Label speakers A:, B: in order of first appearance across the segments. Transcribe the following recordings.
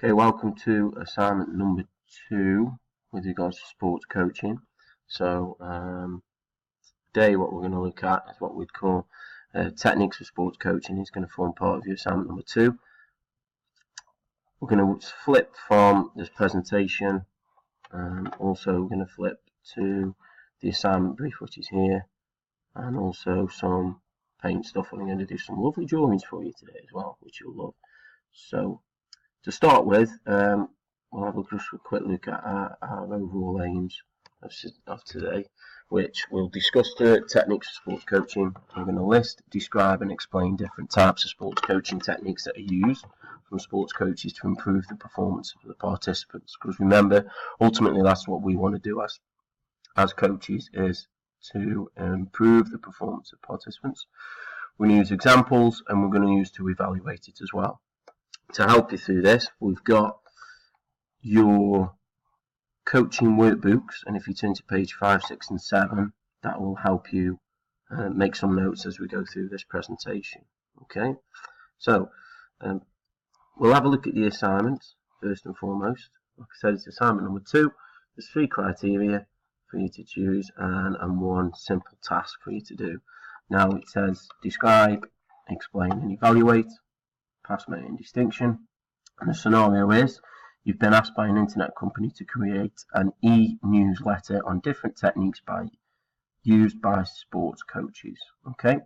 A: Okay, welcome to assignment number 2 with regards to sports coaching. So today what we're going to look at is what we'd call techniques for sports coaching. It's going to form part of your assignment number 2. We're going to flip from this presentation. Also we're going to flip to the assignment brief, which is here, and also some paint stuff. I'm going to do some lovely drawings for you today as well, which you'll love. So to start with, we'll have just a quick look at our overall aims of today, which will discuss the techniques of sports coaching. We're going to list, describe and explain different types of sports coaching techniques that are used from sports coaches to improve the performance of the participants. Because remember, ultimately that's what we want to do as coaches, is to improve the performance of participants. We're going to use examples and we're going to use to evaluate it as well. To help you through this, we've got your coaching workbooks, and if you turn to page 5, 6 and 7, that will help you make some notes as we go through this presentation. Okay, so we'll have a look at the assignment first and foremost. Like I said, it's assignment number 2. There's 3 criteria for you to choose and 1 simple task for you to do. Now it says describe, explain and evaluate. Pass, merit and distinction. And the scenario is you've been asked by an internet company to create an e-newsletter on different techniques used by sports coaches. Okay,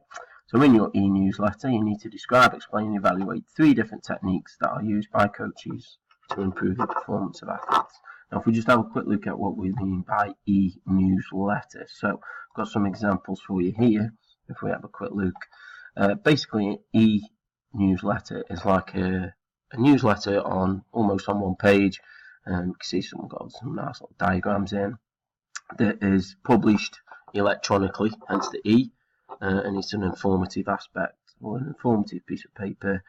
A: so in your e-newsletter you need to describe, explain and evaluate 3 different techniques that are used by coaches to improve the performance of athletes. Now if we just have a quick look at what we mean by e-newsletter, so I've got some examples for you here. If we have a quick look, basically newsletter is like a newsletter almost on one page. You can see someone got some nice little diagrams in that is published electronically, hence the E, and it's an informative aspect or an informative piece of paper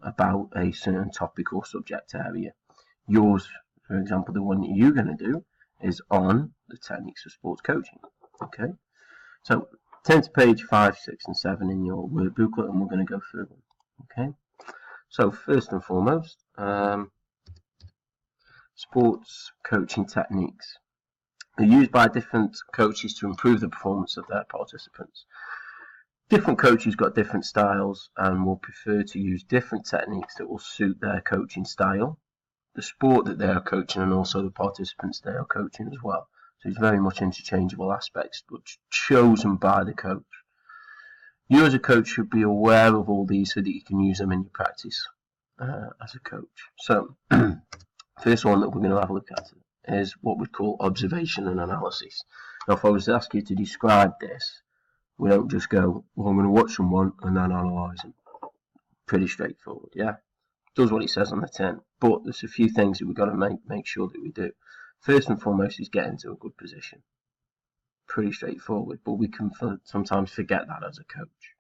A: about a certain topic or subject area. Yours, for example, the one that you're going to do is on the techniques of sports coaching. Okay, so turn to page 5, 6 and 7 in your word booklet and we're going to go through them. Okay, so first and foremost, sports coaching techniques are used by different coaches to improve the performance of their participants. Different coaches got different styles and will prefer to use different techniques that will suit their coaching style, the sport that they are coaching and also the participants they are coaching as well. So it's very much interchangeable aspects, but chosen by the coach. You as a coach should be aware of all these so that you can use them in your practice as a coach. So first one that we're going to have a look at is what we call observation and analysis. Now if I was to ask you to describe this, we don't just go, well, I'm going to watch someone and then analyse them. Pretty straightforward, yeah? Does what it says on the tin, but there's a few things that we've got to make sure that we do. First and foremost is get into a good position. Pretty straightforward, but we can sometimes forget that as a coach.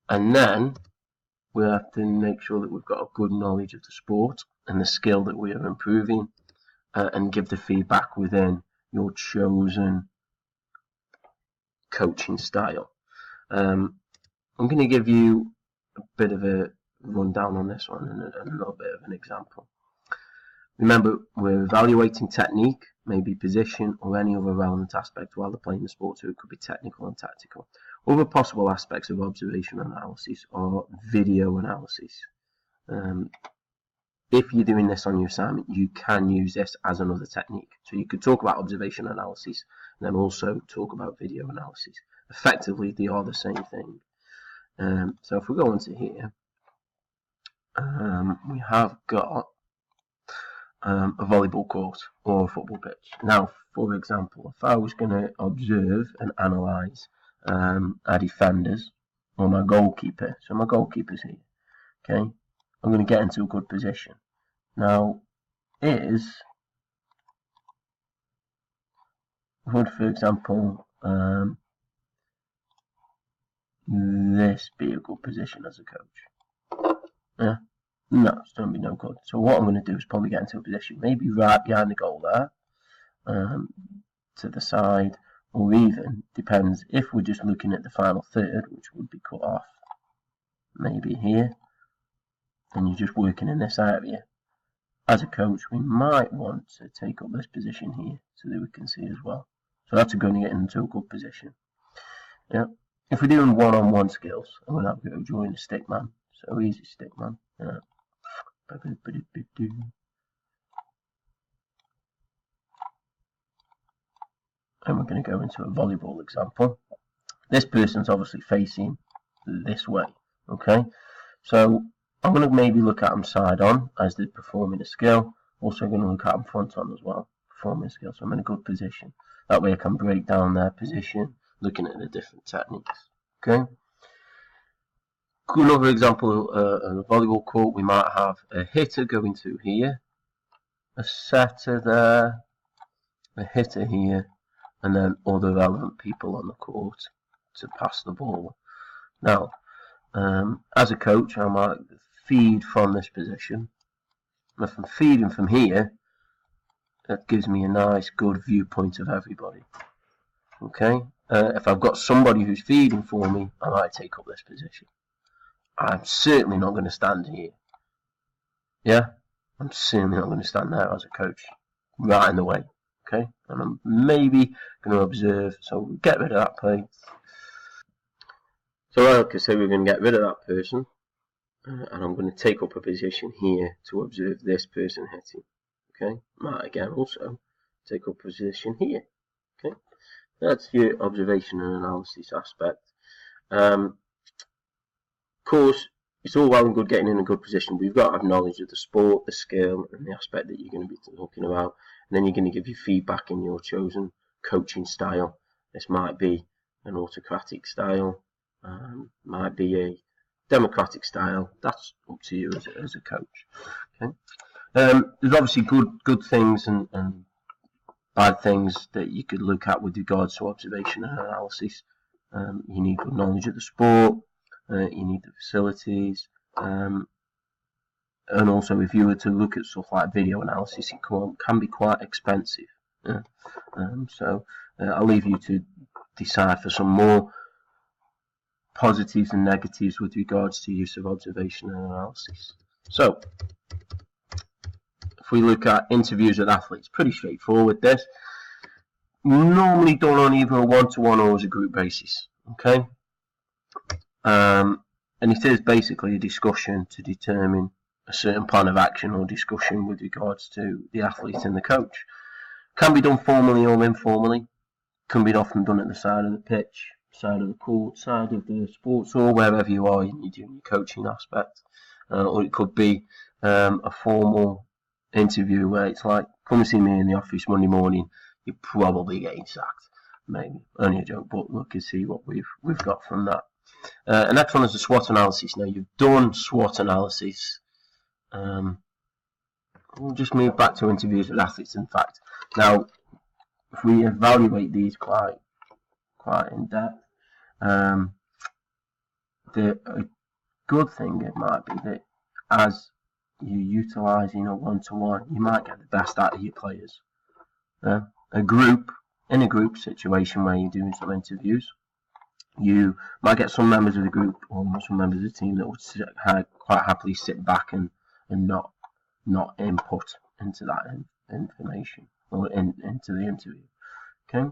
A: And then we have to make sure that we've got a good knowledge of the sport and the skill that we are improving, and give the feedback within your chosen coaching style. I'm going to give you a bit of a rundown on this one and a little bit of an example. Remember, we're evaluating technique, maybe position or any other relevant aspect while they're playing the sport, so it could be technical and tactical. Other possible aspects of observation analysis are video analysis. If you're doing this on your assignment, you can use this as another technique. So you could talk about observation analysis and then also talk about video analysis. Effectively, they are the same thing. So if we go into here, we have got a volleyball court or a football pitch. Now, for example, if I was going to observe and analyse our defenders or my goalkeeper, so my goalkeeper's here, okay, I'm going to get into a good position. Now, would, for example, this be a good position as a coach? Yeah. No, it's going to be no good. So what I'm going to do is probably get into a position, maybe right behind the goal there, to the side, or even, depends, if we're just looking at the final third, which would be cut off, maybe here, and you're just working in this area, as a coach, we might want to take up this position here so that we can see as well. So that's going to get into a good position. Yeah. If we're doing one-on-one skills, I'm going to have to go join the stick man. So easy stick man. Yeah. And we're going to go into a volleyball example. This person's obviously facing this way. Okay. So I'm going to maybe look at them side on as they're performing a skill. Also going to look at them front on as well, performing a skill. So I'm in a good position. That way I can break down their position, looking at the different techniques. Okay. Another example of a volleyball court, we might have a hitter going to here, a setter there, a hitter here, and then other relevant people on the court to pass the ball. Now, as a coach, I might feed from this position. And if I'm feeding from here, that gives me a nice, good viewpoint of everybody. Okay. If I've got somebody who's feeding for me, I might take up this position. I'm certainly not going to stand here. Yeah, I'm certainly not going to stand there as a coach, right in the way. Okay, and I'm maybe going to observe. So we'll get rid of that play. So like I say, we're going to get rid of that person, and I'm going to take up a position here to observe this person hitting. Okay, might again also take up a position here. Okay, that's your observation and analysis aspect. Of course, it's all well and good getting in a good position. We've got to have knowledge of the sport, the skill, and the aspect that you're going to be talking about. And then you're going to give your feedback in your chosen coaching style. This might be an autocratic style, might be a democratic style. That's up to you as a coach. Okay. There's obviously good things and bad things that you could look at with regards to observation and analysis. You need good knowledge of the sport. You need the facilities, and also if you were to look at stuff like video analysis, it can be quite expensive. Yeah. So I'll leave you to decipher some more positives and negatives with regards to use of observation and analysis. So if we look at interviews with athletes, pretty straightforward. This normally done on either a one-to-one or as a group basis. Okay. And it is basically a discussion to determine a certain plan of action or discussion with regards to the athlete and the coach. Can be done formally or informally. Can be often done at the side of the pitch, side of the court, side of the sports hall, wherever you are and you're doing your coaching aspect. Or it could be a formal interview where it's like, come and see me in the office Monday morning, you're probably getting sacked. Maybe. Only a joke, but look and see what we've got from that. And next one is the SWOT analysis. Now you've done SWOT analysis. We'll just move back to interviews with athletes. In fact, now if we evaluate these quite in depth, a good thing it might be that as you're utilising a one-to-one, you might get the best out of your players. In a group situation where you're doing some interviews, you might get some members of the group or some members of the team that would quite happily sit back and not input into that information or into the interview. Okay.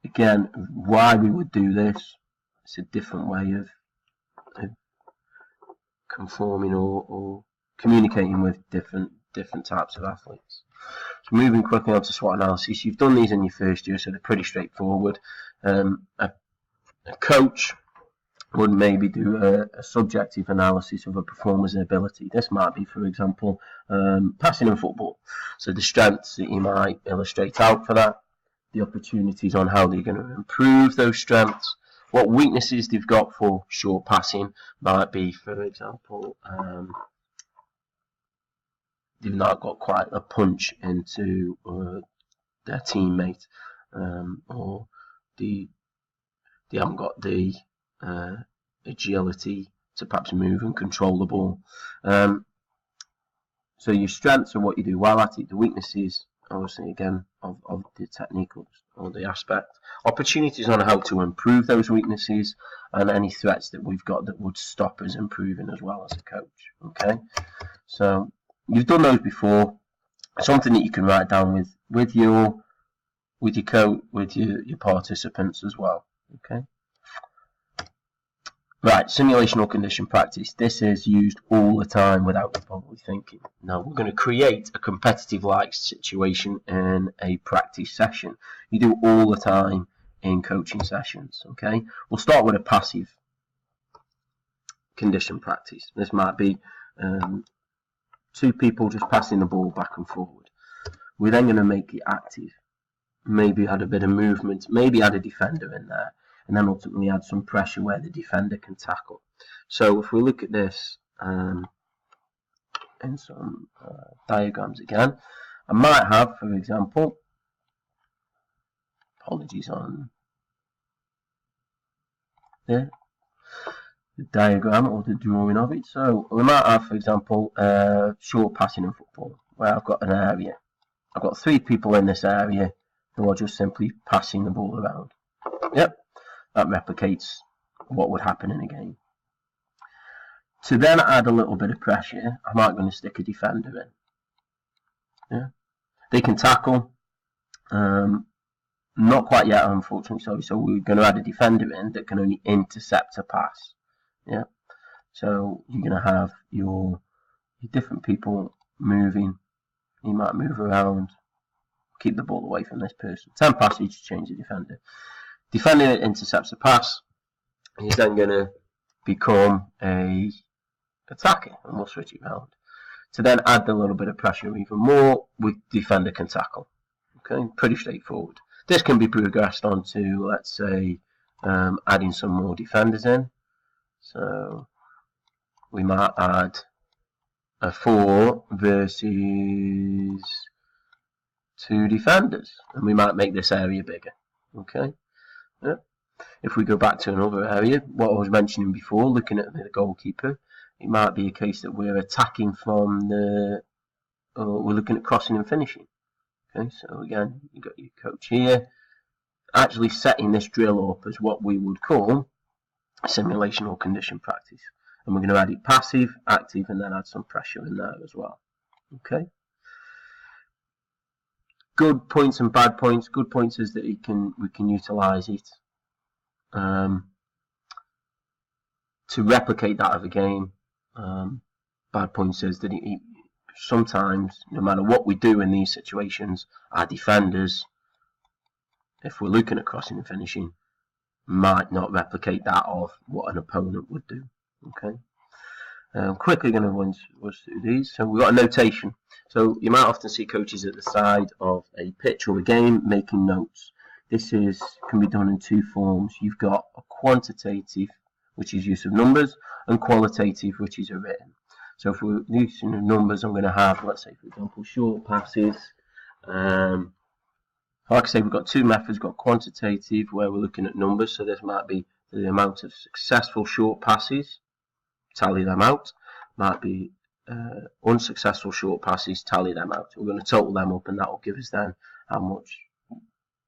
A: Again, why we would do this? It's a different way of conforming or communicating with different types of athletes. So moving quickly on to SWOT analysis, you've done these in your first year, so they're pretty straightforward. A coach would maybe do a subjective analysis of a performer's ability. This might be, for example, passing in football. So the strengths that you might illustrate out for that, the opportunities on how they're going to improve those strengths, what weaknesses they've got for short passing might be, for example, they've not got quite a punch into their teammate, or they haven't got the agility to perhaps move and control the ball. So your strengths are what you do well at it, the weaknesses obviously again of the technique or the aspect. Opportunities on how to improve those weaknesses, and any threats that we've got that would stop us improving as well as a coach. Okay, so you've done those before. Something that you can write down with your participants as well. Okay. Right, simulational condition practice. This is used all the time without you probably thinking. Now we're going to create a competitive-like situation in a practice session. You do all the time in coaching sessions. Okay, we'll start with a passive condition practice. This might be two people just passing the ball back and forward. We're then going to make it active. Maybe add a bit of movement. Maybe add a defender in there. And then ultimately add some pressure where the defender can tackle. So if we look at this in some diagrams again, I might have, for example, apologies on the diagram or the drawing of it. So we might have, for example, short passing in football, where I've got an area. I've got 3 people in this area who are just simply passing the ball around. Yep. That replicates what would happen in a game. To then add a little bit of pressure, I might going to stick a defender in. Yeah, they can tackle. Not quite yet, unfortunately. So we're going to add a defender in that can only intercept a pass. Yeah. So you're going to have your different people moving. You might move around, keep the ball away from this person. 10 passes to change the defender. Defender that intercepts a pass is then going to become a attacker, and we'll switch it around. To then add a little bit of pressure even more, with defender can tackle. Okay, pretty straightforward. This can be progressed on to, let's say, adding some more defenders in. So we might add a 4 versus 2 defenders, and we might make this area bigger. Okay. Yeah. If we go back to another area, what I was mentioning before, looking at the goalkeeper, it might be a case that we're attacking from we're looking at crossing and finishing. Okay, so again, you've got your coach here, actually setting this drill up as what we would call a simulation or condition practice. And we're going to add it passive, active, and then add some pressure in there as well. Okay. Good points and bad points. Good points is that we can utilize it to replicate that of a game. Bad points is that sometimes, no matter what we do in these situations, our defenders, if we're looking at crossing and finishing, might not replicate that of what an opponent would do. Okay. Quickly going to run through these. So we've got a notation. So you might often see coaches at the side of a pitch or a game making notes. This can be done in 2 forms. You've got a quantitative, which is use of numbers, and qualitative, which is a written. So if we're using numbers, I'm going to have, let's say, for example, short passes. Like I say, we've got 2 methods. We've got quantitative, where we're looking at numbers. So this might be the amount of successful short passes. Tally them out. Might be unsuccessful short passes, tally them out. We're going to total them up, and that will give us then how much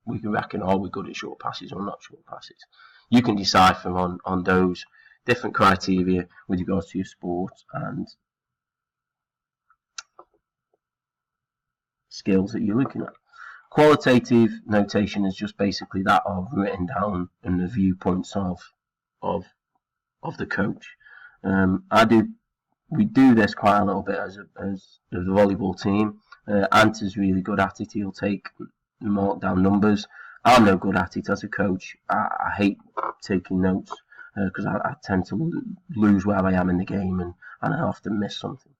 A: we can reckon, are we good at short passes or not short passes. You can decipher on those different criteria with regards to your sport and skills that you're looking at. Qualitative notation is just basically that of written down in the viewpoints of the coach. We do this quite a little bit as the volleyball team. Anta's really good at it. He'll mark down numbers. I'm no good at it as a coach. I hate taking notes because I tend to lose where I am in the game and I often miss something.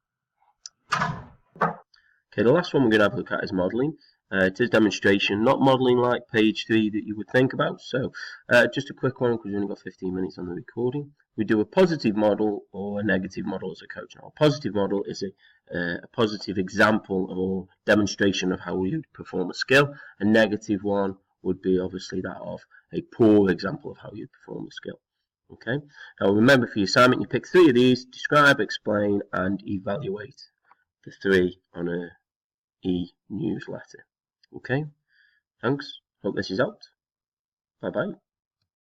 A: Okay, the last one we're going to have a look at is modelling. It is demonstration, not modelling like page 3 that you would think about. So just a quick one because we've only got 15 minutes on the recording. We do a positive model or a negative model as a coach. Now, a positive model is a positive example or demonstration of how you perform a skill. A negative one would be obviously that of a poor example of how you perform a skill. Okay. Now remember, for your assignment, you pick 3 of these: describe, explain, and evaluate. The 3 on a e-newsletter. Okay, thanks. Hope this is helped. Bye bye.